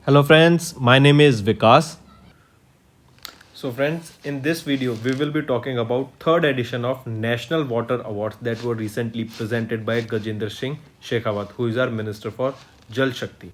Hello friends, my name is Vikas. So friends, in this video we will be talking about third edition of National Water Awards that were recently presented by Gajendra Singh Shekhawat, who is our Minister for Jal Shakti.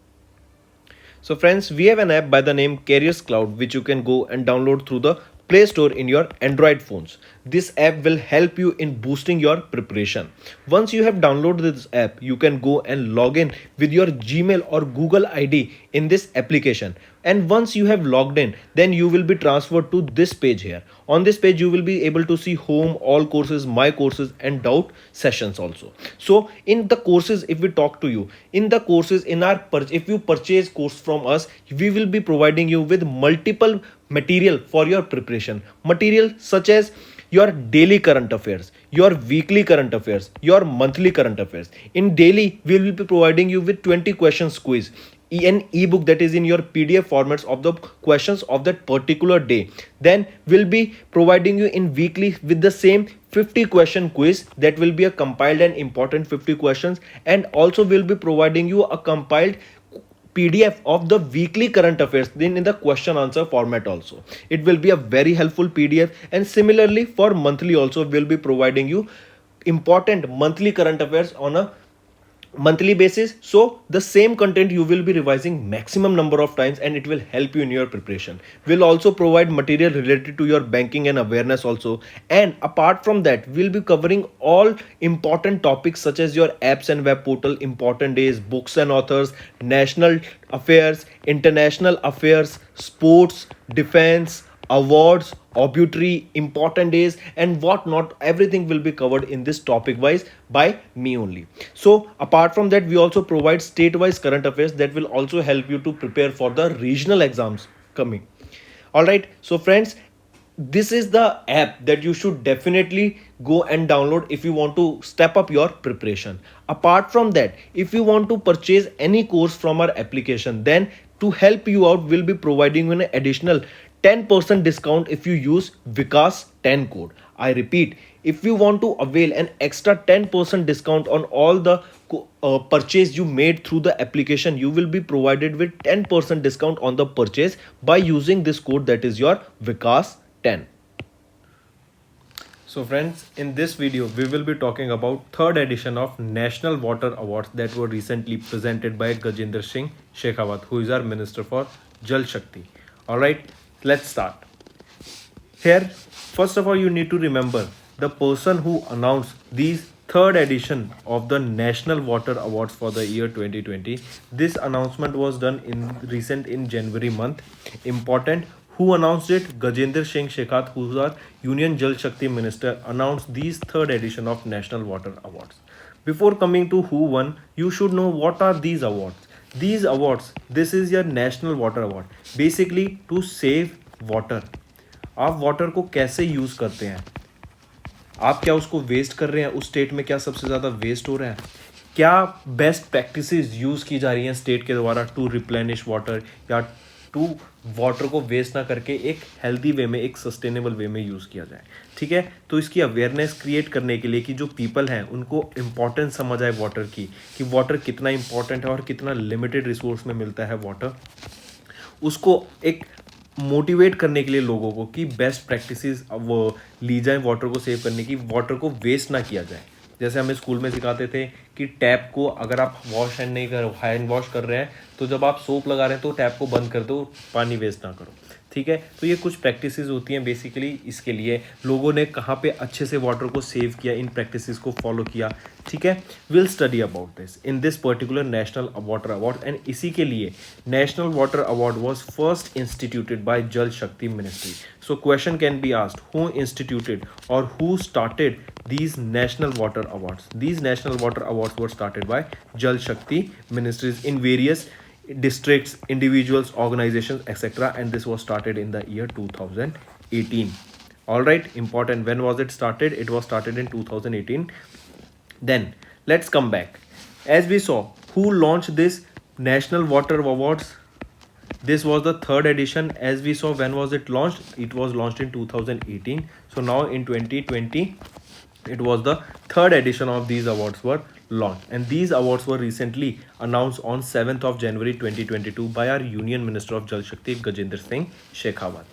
So friends, we have an app by the name Carriers Cloud which you can go and download through the Play Store in your Android phones. This app will help you in boosting your preparation. Once you have downloaded this app, you can go and log in with your Gmail or Google ID in this application. And once you have logged in, then you will be transferred to this page here. On this page, you will be able to see home, all courses, my courses, and doubt sessions also. So in the courses, if we talk to you, in the courses, if you purchase course from us, we will be providing you with multiple material for your preparation. Material such as your daily current affairs, your weekly current affairs, your monthly current affairs. In daily, we will be providing you with 20 questions quiz, an ebook that is in your PDF formats of the questions of that particular day. Then we'll be providing you in weekly with the same 50 question quiz that will be a compiled and important 50 questions, and also we'll be providing you a compiled PDF of the weekly current affairs then in the question answer format also. It will be a very helpful PDF, and similarly for monthly also we'll be providing you important monthly current affairs on a monthly basis. So the same content you will be revising maximum number of times and it will help you in your preparation. We'll also provide material related to your banking and awareness also, and apart from that we'll be covering all important topics such as your apps and web portal, important days, books and authors, national affairs, international affairs, sports, defense, awards, obituary, important days, and what not. Everything will be covered in this topic wise by me only. So apart from that, we also provide state wise current affairs that will also help you to prepare for the regional exams coming. All right, so friends, this is the app that you should definitely go and download if you want to step up your preparation. Apart from that, if you want to purchase any course from our application, then to help you out, we'll be providing you an additional 10% discount if you use Vikas 10 code. I repeat, if you want to avail an extra 10% discount on all the purchase you made through the application, you will be provided with 10% discount on the purchase by using this code, that is your Vikas 10. So friends, in this video we will be talking about third edition of National Water Awards that were recently presented by Gajendra Singh Shekhawat, who is our Minister for Jal Shakti. Alright, let's start. Here, first of all, you need to remember the person who announced these third edition of the National Water Awards for the year 2020. This announcement was done in January month. Important. Who announced it? Gajendra Singh Shekhawat, who is our Union Jal Shakti Minister, announced these third edition of National Water Awards. Before coming to who won, you should know what are these awards. These awards, this is your National Water Award. Basically to save water. आप water को कैसे use करते हैं, आप क्या उसको waste कर रहे हैं, उस स्टेट में क्या सबसे ज़्यादा वेस्ट हो रहा है, क्या बेस्ट प्रैक्टिसेस यूज़ की जा रही हैं स्टेट के द्वारा टू रिप्लेनिश वाटर, या टू वाटर को वेस्ट ना करके एक हेल्दी वे में, एक सस्टेनेबल वे में यूज़ किया जाए. ठीक है, तो इसकी अवेयरनेस क्रिएट करने के लिए कि जो पीपल हैं उनको इम्पॉर्टेंस समझ आए वाटर की, कि वाटर कितना इम्पॉर्टेंट है और कितना लिमिटेड रिसोर्स में मिलता है वाटर, उसको एक मोटिवेट करने के लिए लोगों को कि बेस्ट प्रैक्टिसेस वो ली जाए वाटर को सेव करने की, वाटर को वेस्ट ना किया जाए. जैसे हमें स्कूल में सिखाते थे कि टैप को अगर आप वॉश हैंड नहीं कर हैंड वॉश कर रहे हैं तो जब आप सोप लगा रहे हैं तो टैप को बंद कर दो, पानी वेस्ट ना करो. ठीक है, तो ये कुछ प्रैक्टिसेस होती हैं बेसिकली. इसके लिए लोगों ने कहाँ पे अच्छे से वाटर को सेव किया, इन प्रैक्टिसेस को फॉलो किया. ठीक है, will study about this in this particular national water award. And इसी के लिए national water award was first instituted by Jal Shakti ministry. So question can be asked, who instituted और who started these national water awards? These national water awards were started by Jal Shakti ministries in various districts, individuals, organizations, etc. And this was started in the year 2018. All right, important. When was it started? It was started in 2018. Then let's come back. As we saw, who launched this national water awards? This was the third edition. As we saw, when was it launched? It was launched in 2018. So now in 2020, it was the third edition of these awards were launched, and these awards were recently announced on 7th of January 2022 by our Union Minister of Jal Shakti Gajendra Singh Shekhawat.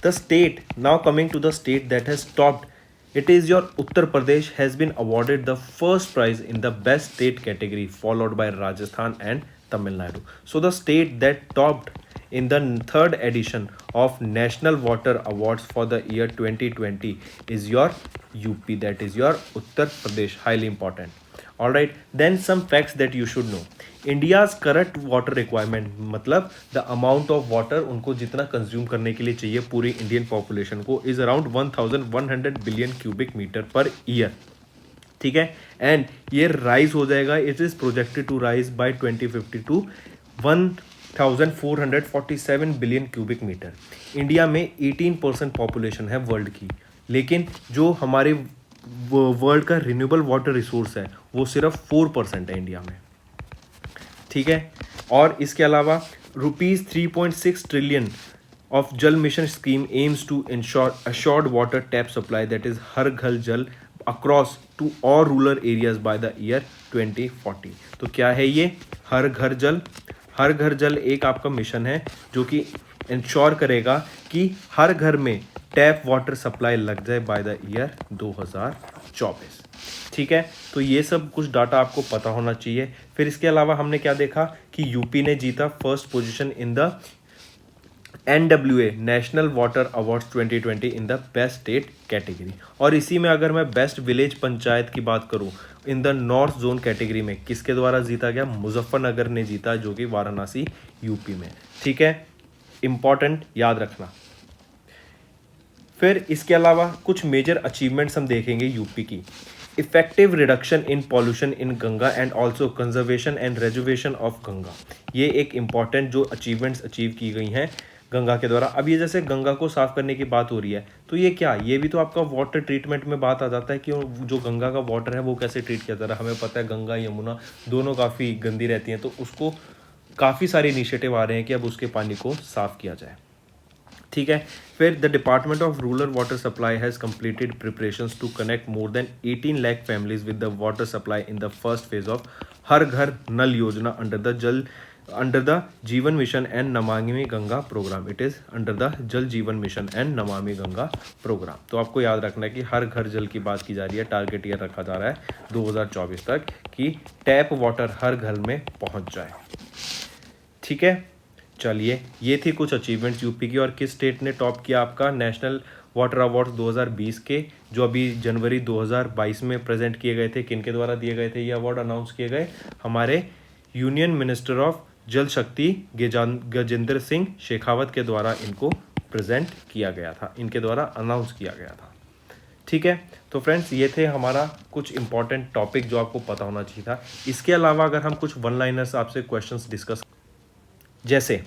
The state, now coming to the state that has topped, it is your Uttar Pradesh has been awarded the first prize in the best state category, followed by Rajasthan and Tamil Nadu. So the state that topped in the third edition of National Water Awards for the year 2020 is your UP, that is your Uttar Pradesh. Highly important. Alright, then some facts that you should know. India's current water requirement, मतलब the amount of water उनको जितना consume करने के लिए चाहिए पूरी Indian population को, is around 1100 billion cubic metre per year. ठीक है, एंड ये राइज हो जाएगा, it is projected to rise by 2050 to 1447 billion cubic metre. India में 18% पॉपुलेशन है वर्ल्ड की, लेकिन जो हमारे वर्ल्ड का रिन्यूएबल वाटर रिसोर्स है वो सिर्फ 4% है इंडिया में. ठीक है, और इसके अलावा ₹3.6 trillion of Jal mission scheme aims to ensure assured water tap supply, that is Har Ghar Jal across to all rural areas by the year 2040. तो क्या है ये हर घर जल? हर घर जल एक आपका मिशन है जो कि इंश्योर करेगा कि हर घर में टैप वाटर सप्लाई लग जाए बाय द ईयर 2024. ठीक है, तो ये सब कुछ डाटा आपको पता होना चाहिए. फिर इसके अलावा हमने क्या देखा कि यूपी ने जीता first position in the NWA national water awards 2020 in the best state category. और इसी में अगर मैं बेस्ट विलेज पंचायत की बात करूं in the north zone category में किसके द्वारा जीता गया? मुजफ्फरनगर ने जीता, जो कि वाराणसी यूपी में. ठीक है, इंपॉर्टेंट, याद रखना. फिर इसके अलावा कुछ मेजर अचीवमेंट्स हम देखेंगे यूपी की. Effective reduction in pollution in Ganga and also conservation and rejuvenation of Ganga. ये एक इम्पॉर्टेंट जो अचीवमेंट्स अचीव की गई हैं गंगा के द्वारा. अब ये जैसे गंगा को साफ करने की बात हो रही है, तो ये क्या, ये भी तो आपका वाटर ट्रीटमेंट में बात आ जाता है कि जो गंगा का वाटर है वो कैसे ट्रीट किया जा रहा है. हमें पता है गंगा यमुना दोनों काफ़ी गंदी रहती हैं, तो उसको काफ़ी सारे इनिशिएटिव आ रहे हैं कि अब उसके पानी को साफ किया जाए. ठीक है, फिर the department of rural water supply has completed preparations to connect more than 18 lakh families with the water supply in the first phase of Har Ghar Nal Yojana under the Jeevan mission and Namami Ganga programme. It is under the Jal Jeevan mission and Namami Ganga programme. तो आपको याद रखना है कि हर घर जल की बात की जा रही है. टारगेट ईयर रखा जा रहा है 2024 तक कि टैप वाटर हर घर में पहुंच जाए. ठीक है, चलिए, ये थी कुछ अचीवमेंट्स यूपी की. और किस स्टेट ने टॉप किया आपका नेशनल वाटर अवार्ड्स 2020 के, जो अभी जनवरी 2022 में प्रेजेंट किए गए थे. किनके द्वारा दिए गए थे ये अवार्ड? अनाउंस किए गए हमारे यूनियन मिनिस्टर ऑफ जल शक्ति गजेंद्र सिंह शेखावत के द्वारा इनको प्रेजेंट किया गया था, इनके द्वारा अनाउंस किया गया था. ठीक है, तो फ्रेंड्स ये थे हमारा कुछ इंपॉर्टेंट टॉपिक जो आपको पता होना चाहिए था. इसके अलावा अगर हम कुछ वन लाइनर्स आपसे क्वेश्चंस डिस्कस, जैसे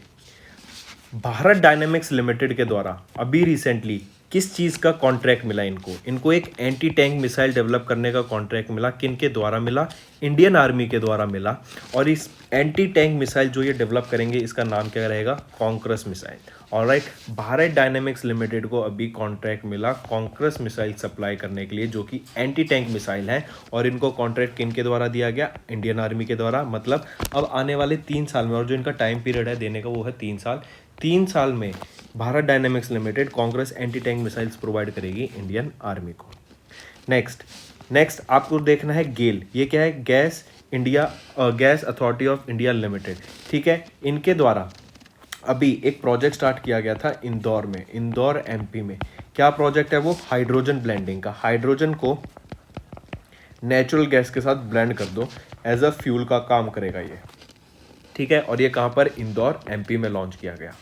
भारत डायनेमिक्स लिमिटेड के द्वारा अभी रिसेंटली किस चीज़ का कॉन्ट्रैक्ट मिला इनको एक एंटी टैंक मिसाइल डेवलप करने का कॉन्ट्रैक्ट मिला. किनके द्वारा मिला? इंडियन आर्मी के द्वारा मिला. और इस एंटी टैंक मिसाइल जो ये डेवलप करेंगे इसका नाम क्या रहेगा? Konkurs missile. Alright, Bharat Dynamics Limited को अभी कॉन्ट्रैक्ट मिला कॉन्करस मिसाइल सप्लाई करने के लिए, जो कि एंटी टैंक मिसाइल है. और इनको कॉन्ट्रैक्ट किनके द्वारा दिया गया? इंडियन आर्मी के द्वारा. मतलब अब आने वाले 3 साल में, और जो इनका टाइम पीरियड है देने का वो है 3 साल. 3 साल में Bharat Dynamics Limited Konkurs anti tank missiles provide करेगी इंडियन आर्मी को. नेक्स्ट आपको देखना है गेल. ये क्या है? Gas Authority of India Limited. ठीक है, इनके द्वारा अभी एक प्रोजेक्ट स्टार्ट किया गया था इंदौर में, इंदौर एमपी में. क्या प्रोजेक्ट है वो? हाइड्रोजन ब्लेंडिंग का. हाइड्रोजन को नेचुरल गैस के साथ ब्लेंड कर दो, एज अ फ्यूल का काम करेगा ये. ठीक है, और ये कहाँ पर? इंदौर एमपी में लॉन्च किया गया.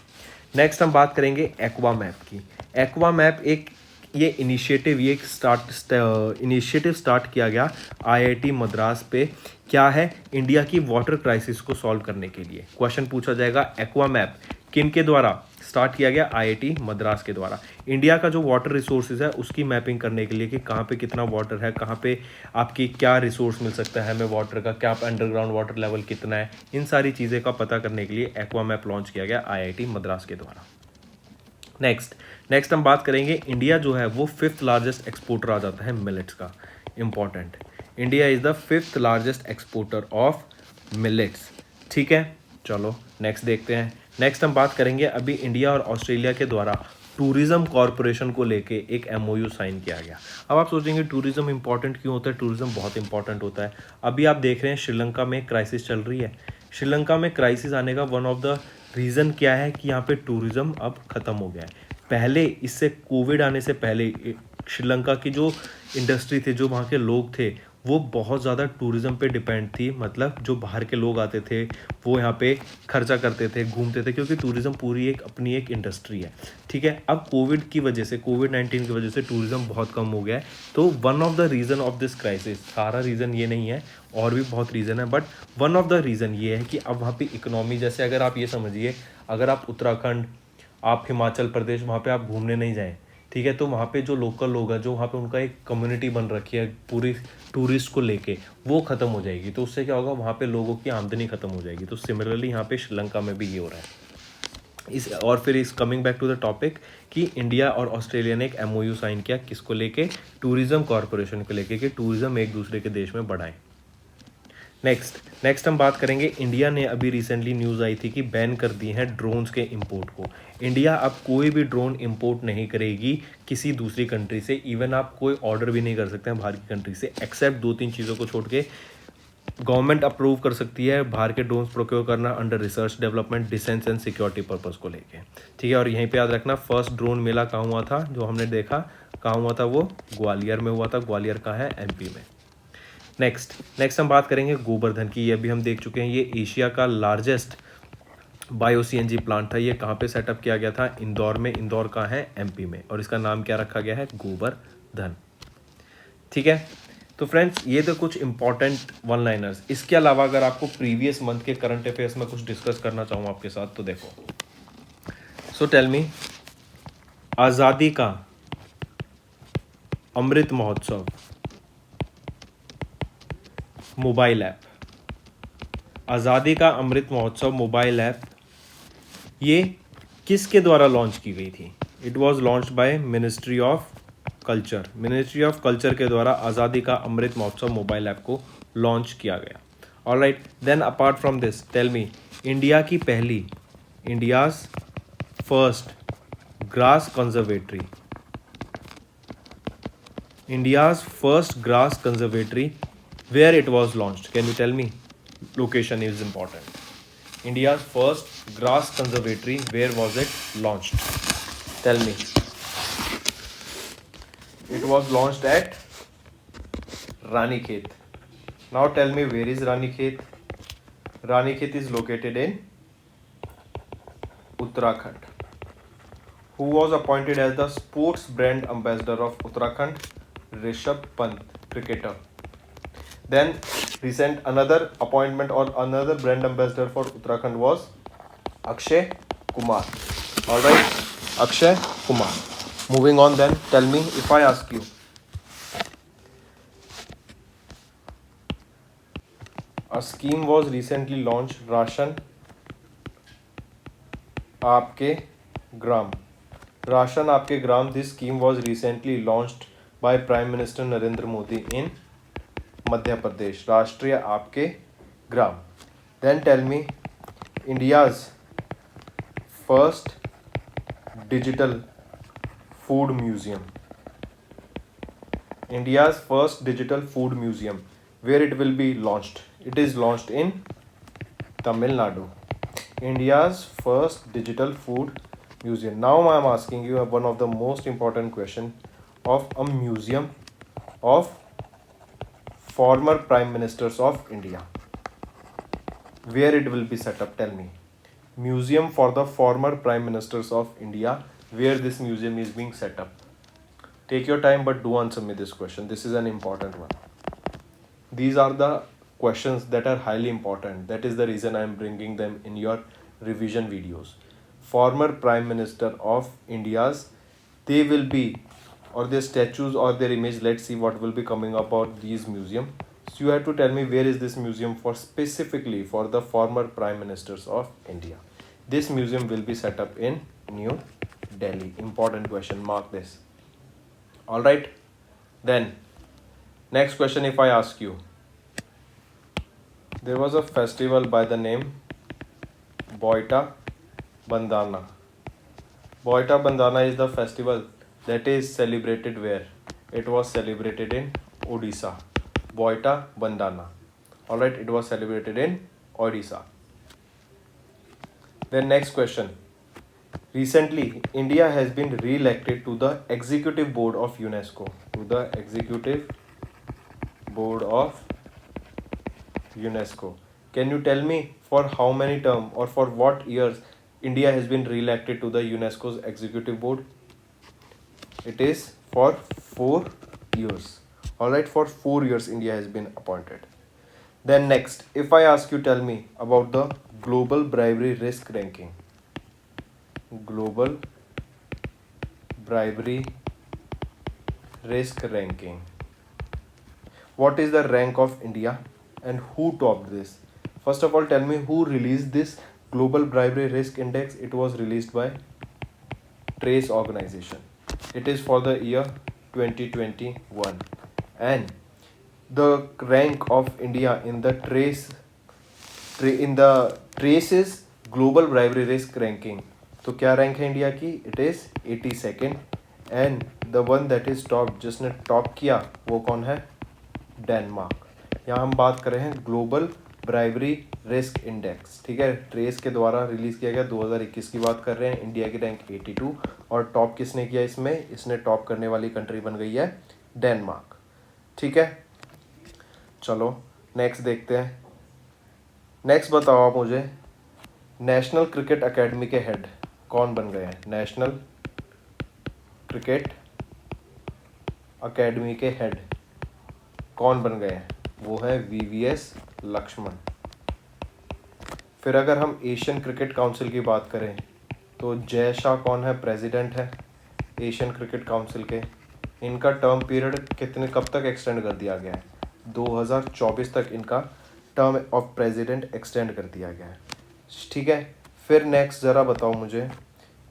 नेक्स्ट हम बात करेंगे एक्वा मैप की. एक्वा मैप एक ये इनिशिएटिव स्टार्ट किया गया आईआईटी मद्रास पे. क्या है? इंडिया की वाटर क्राइसिस को सॉल्व करने के लिए. क्वेश्चन पूछा जाएगा एक्वा मैप किन के द्वारा स्टार्ट किया गया? आईआईटी मद्रास के द्वारा. इंडिया का जो वाटर रिसोर्सेज है उसकी मैपिंग करने के लिए कि कहाँ पे कितना वाटर है, कहाँ पे आपकी क्या रिसोर्स मिल सकता है हमें वाटर का, क्या अंडरग्राउंड वाटर लेवल कितना है, इन सारी चीज़ें का पता करने के लिए एक्वा मैप लॉन्च किया गया आईआईटी मद्रास के द्वारा. नेक्स्ट हम बात करेंगे, इंडिया जो है वो 5th लार्जेस्ट एक्सपोर्टर आ जाता है मिलेट्स का. Important, India is the 5th largest exporter of millets. ठीक है, चलो नेक्स्ट देखते हैं। नेक्स्ट हम बात करेंगे, अभी इंडिया और ऑस्ट्रेलिया के द्वारा टूरिज्म कॉरपोरेशन को लेके एक एमओयू साइन किया गया। अब आप सोचेंगे टूरिज्म इंपॉर्टेंट क्यों होता है? टूरिज्म बहुत इंपॉर्टेंट होता है। अभी आप देख रहे हैं श्रीलंका में क्राइसिस चल रही है। श्रीलंका में क्राइसिस आने का वन ऑफ द रीज़न क्या है कि यहाँ पे टूरिज्म अब ख़त्म हो गया है। पहले इससे कोविड आने से पहले श्रीलंका की जो इंडस्ट्री थी, जो वहाँ के लोग थे, वो बहुत ज़्यादा टूरिज़्म पे डिपेंड थी। मतलब जो बाहर के लोग आते थे वो यहाँ पे खर्चा करते थे, घूमते थे, क्योंकि टूरिज़्म पूरी एक अपनी एक इंडस्ट्री है। ठीक है, अब कोविड की वजह से, कोविड-19 की वजह से टूरिज़्म बहुत कम हो गया है। तो one of the reason of this crisis, सारा रीज़न ये नहीं है, और भी बहुत रीज़न है, but one of the reason ये है कि अब वहाँ पे इकोनॉमी, जैसे अगर आप ये समझिए, अगर आप उत्तराखंड, आप हिमाचल प्रदेश, वहाँ पे आप घूमने नहीं जाएँ, ठीक है, तो वहाँ पे जो लोकल लोग हैं, जो वहाँ पे उनका एक कम्युनिटी बन रखी है पूरी टूरिस्ट को लेके, वो ख़त्म हो जाएगी। तो उससे क्या होगा, वहाँ पे लोगों की आमदनी ख़त्म हो जाएगी। तो सिमिलरली यहाँ पे श्रीलंका में भी ये हो रहा है। इस और फिर इस coming back to the topic कि इंडिया और ऑस्ट्रेलिया ने एक एमओयू साइन किया, किसको लेके? टूरिज्म कॉरपोरेशन को लेके, कि टूरिज्म एक दूसरे के देश में बढ़ाएं। नेक्स्ट हम बात करेंगे, इंडिया ने अभी रिसेंटली न्यूज़ आई थी कि बैन कर दी हैं ड्रोन्स के इंपोर्ट को। इंडिया अब कोई भी ड्रोन इंपोर्ट नहीं करेगी किसी दूसरी कंट्री से। इवन आप कोई ऑर्डर भी नहीं कर सकते हैं बाहर की कंट्री से, एक्सेप्ट 2-3 चीज़ों को छोड़ के। गवर्नमेंट अप्रूव कर सकती है बाहर के ड्रोन्स प्रोक्योर करना under research development, defence and security purpose को लेके। ठीक है, और यहीं पे याद रखना, फर्स्ट ड्रोन मेला कहाँ हुआ था जो हमने देखा, कहाँ हुआ था? वो ग्वालियर में हुआ था। ग्वालियर कहाँ है? एमपी में। नेक्स्ट हम बात करेंगे गोवर्धन की। ये अभी हम देख चुके हैं, ये एशिया का लार्जेस्ट बायो सीएनजी प्लांट था। ये कहाँ पे सेटअप किया गया था? इंदौर में। इंदौर कहाँ है? एमपी में। और इसका नाम क्या रखा गया है? गोवर्धन। ठीक है, तो फ्रेंड्स ये तो कुछ इंपॉर्टेंट वन लाइनर्स। इसके अलावा अगर आपको प्रीवियस मंथ के करंट अफेयर्स में कुछ डिस्कस करना चाहूँ आपके साथ, तो देखो, सो टेल मी, आज़ादी का अमृत महोत्सव मोबाइल ऐप, आज़ादी का अमृत महोत्सव मोबाइल ऐप, ये किसके द्वारा लॉन्च की गई थी? It was launch by ministry of culture. Ministry of culture के द्वारा आज़ादी का अमृत महोत्सव मोबाइल ऐप को लॉन्च किया गया। Alright, then apart from this tell me, India की पहली, India's first grass conservatory, India's first grass conservatory, where it was launched? Can you tell me? Location is important. India's first grass conservatory, where was it launched? Tell me. It was launched at Ranikhet. Now tell me, where is Ranikhet? Ranikhet is located in Uttarakhand. Who was appointed as the sports brand ambassador of Uttarakhand? Rishabh Pant, cricketer. Then recent another appointment or another brand ambassador for Uttarakhand was Akshay Kumar. Alright, Akshay Kumar. Moving on, then tell me, if I ask you, a scheme was recently launched, Ration Aapke Gram. Ration Aapke Gram, this scheme was recently launched by Prime Minister Narendra Modi in Madhya Pradesh, राष्ट्रीय आपके ग्राम। Then tell me, India's first digital food museum, India's first digital food museum, where it will be launched? It is launched in Tamil Nadu. India's first digital food museum. Now I am asking you one of the most important question of a museum of former prime ministers of India, where it will be set up? Tell me, museum for the former prime ministers of India, where this museum is being set up? Take your time, but do answer me this question. This is an important one. These are the questions that are highly important. That is the reason I am bringing them in your revision videos. Former prime minister of India's, they will be, or their statues or their image, let's see what will be coming about these museum. So you have to tell me, where is this museum for, specifically for the former prime ministers of India? This museum will be set up in New Delhi. Important question, mark this. All right, then Next question, if I ask you, there was a festival by the name Boita Bandana. Boita Bandana is the festival that is celebrated where? It was celebrated in Odisha. Boita Bandana. Alright, it was celebrated in Odisha. Then next question. Recently, India has been re-elected to the Executive Board of UNESCO. To the Executive Board of UNESCO. Can you tell me for how many term or for what years India has been re-elected to the UNESCO's Executive Board? It is for 4 years. Alright, for 4 years India has been appointed. Then next, if I ask you, tell me about the Global Bribery Risk Ranking. Global Bribery Risk Ranking. What is the rank of India and who topped this? First of all, tell me who released this Global Bribery Risk Index. It was released by Trace Organization. It is for the year 2021, and the rank of India in the Trace's Global Bribery Risk Ranking. तो क्या rank है India की? It is 82nd, and the one that is top, जिसने top किया वो कौन है? Denmark. यहाँ हम बात कर रहे हैं ग्लोबल ब्राइबरी रिस्क इंडेक्स, ठीक है, ट्रेस के द्वारा रिलीज़ किया गया, 2021 की बात कर रहे हैं। इंडिया की रैंक 82, और टॉप किसने किया इसमें? इसने टॉप करने वाली कंट्री बन गई है डेनमार्क, ठीक है। चलो नेक्स्ट देखते हैं। नेक्स्ट बताओ आप मुझे, नेशनल क्रिकेट एकेडमी के हेड कौन बन गए हैं? नेशनल क्रिकेट एकेडमी के हेड कौन बन गए हैं? वो है VVS लक्ष्मण। फिर अगर हम एशियन क्रिकेट काउंसिल की बात करें तो जय शाह कौन है? प्रेसिडेंट है एशियन क्रिकेट काउंसिल के। इनका टर्म पीरियड कब तक एक्सटेंड कर दिया गया है? 2024 तक इनका टर्म ऑफ प्रेसिडेंट एक्सटेंड कर दिया गया है, ठीक है। फिर नेक्स्ट ज़रा बताओ मुझे,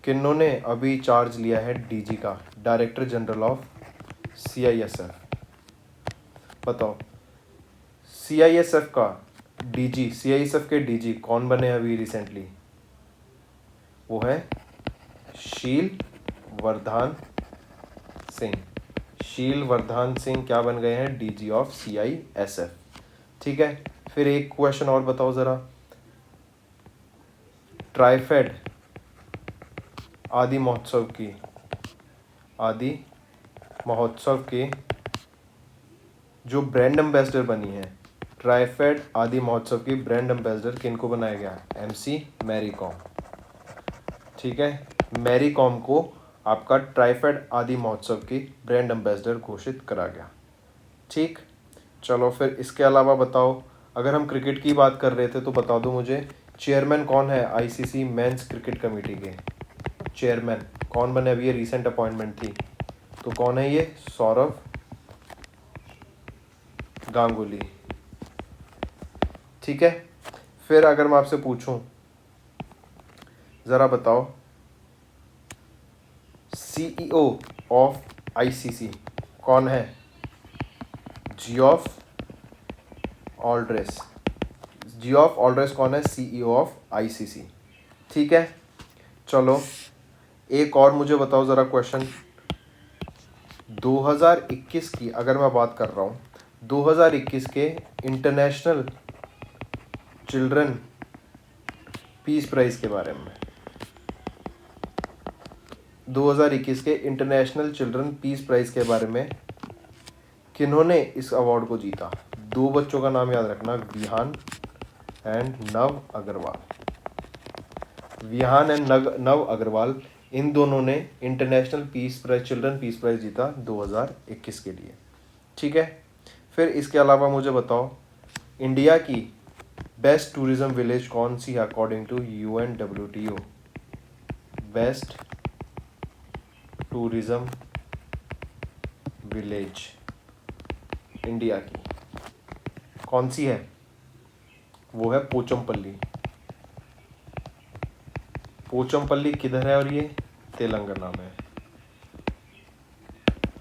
किन्होंने अभी चार्ज लिया है DG का, डायरेक्टर जनरल ऑफ CISF? बताओ, CISF का DG, CISF के DG कौन बने अभी रिसेंटली? वो है शील वर्धन सिंह। शील वर्धन सिंह क्या बन गए हैं? DG ऑफ CISF, ठीक है। फिर एक क्वेश्चन और बताओ ज़रा, ट्राइफेड आदि महोत्सव की जो ब्रांड एम्बेसडर बनी है, ट्राइफेड आदि महोत्सव की ब्रांड एम्बेसडर किनको बनाया गया? MC मैरी कॉम, ठीक है। मैरी कॉम को आपका ट्राइफेड आदि महोत्सव की ब्रांड एम्बेसडर घोषित करा गया, ठीक। चलो फिर इसके अलावा बताओ, अगर हम क्रिकेट की बात कर रहे थे तो बता दो मुझे, चेयरमैन कौन है ICC मेंस क्रिकेट कमेटी के? चेयरमैन कौन बने? अभी ये रिसेंट अपॉइंटमेंट थी, तो कौन है ये? सौरव गांगुली, ठीक है। फिर अगर मैं आपसे पूछूं, ज़रा बताओ, CEO ऑफ ICC कौन है? जियोफ ऑल्ड्रेस। जियोफ ऑल्ड्रेस कौन है? CEO ऑफ ICC, ठीक है। चलो एक और मुझे बताओ ज़रा क्वेश्चन, 2021 की अगर मैं बात कर रहा हूँ, 2021 के इंटरनेशनल चिल्ड्रन पीस प्राइज़ के बारे में, 2021 के इंटरनेशनल चिल्ड्रन पीस प्राइज़ के बारे में किन्होंने इस अवार्ड को जीता? 2 बच्चों का नाम याद रखना, विहान एंड नव अग्रवाल। विहान एंड नव अग्रवाल, इन दोनों ने international peace prize, children peace prize जीता 2021 के लिए, ठीक है। फिर इसके अलावा मुझे बताओ, इंडिया की बेस्ट टूरिज्म विलेज कौन सी है according to UNWTO? Best tourism village India की कौन सी है? वो है पोचमपल्ली। पोचमपल्ली किधर है? और ये तेलंगाना में,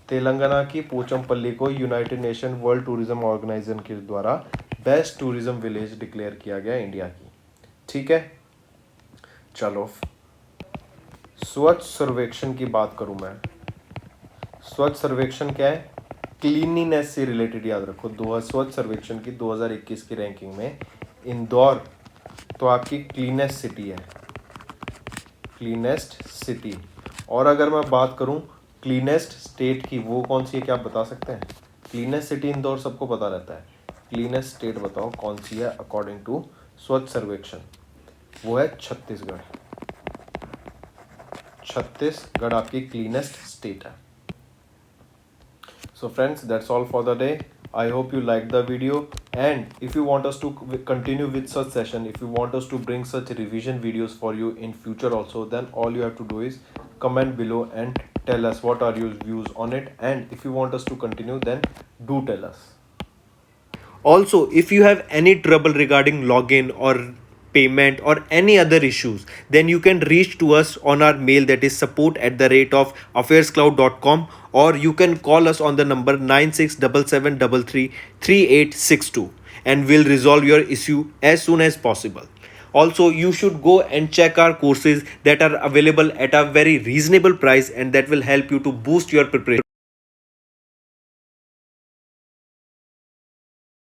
तेलंगाना की पोचमपल्ली को united nation world tourism organization के द्वारा बेस्ट टूरिज्म विलेज डिक्लेयर किया गया इंडिया की। ठीक है, चलो स्वच्छ सर्वेक्षण की बात करूं मैं। स्वच्छ सर्वेक्षण क्या है? क्लीनिनेस से रिलेटेड याद रखो। स्वच्छ सर्वेक्षण की 2021 की रैंकिंग में इंदौर तो आपकी क्लीनेस्ट सिटी है, क्लीनेस्ट सिटी। और अगर मैं बात करूं क्लीनेस्ट स्टेट की, वो कौन सी है, क्या आप बता सकते हैं? क्लीनेस्ट सिटी इंदौर सबको पता रहता है, क्लीनेस्ट स्टेट बताओ कौन सी है अकॉर्डिंग टू स्वच्छ सर्वेक्षण? वो है छत्तीसगढ़। छत्तीसगढ़ आपकी क्लीनेस्ट स्टेट है। So friends, that's all for the day. I hope you liked the video, and if you want us to continue with such session, if you want us to bring such revision videos for you in future also, then all you have to do is comment below and tell us what are your views on it, and if you want us to continue, then do tell us. Also, if you have any trouble regarding login or payment or any other issues, then you can reach to us on our mail, that is support@affairscloud.com, or you can call us on the number 9677333862, and we'll resolve your issue as soon as possible. Also, you should go and check our courses that are available at a very reasonable price, and that will help you to boost your preparation.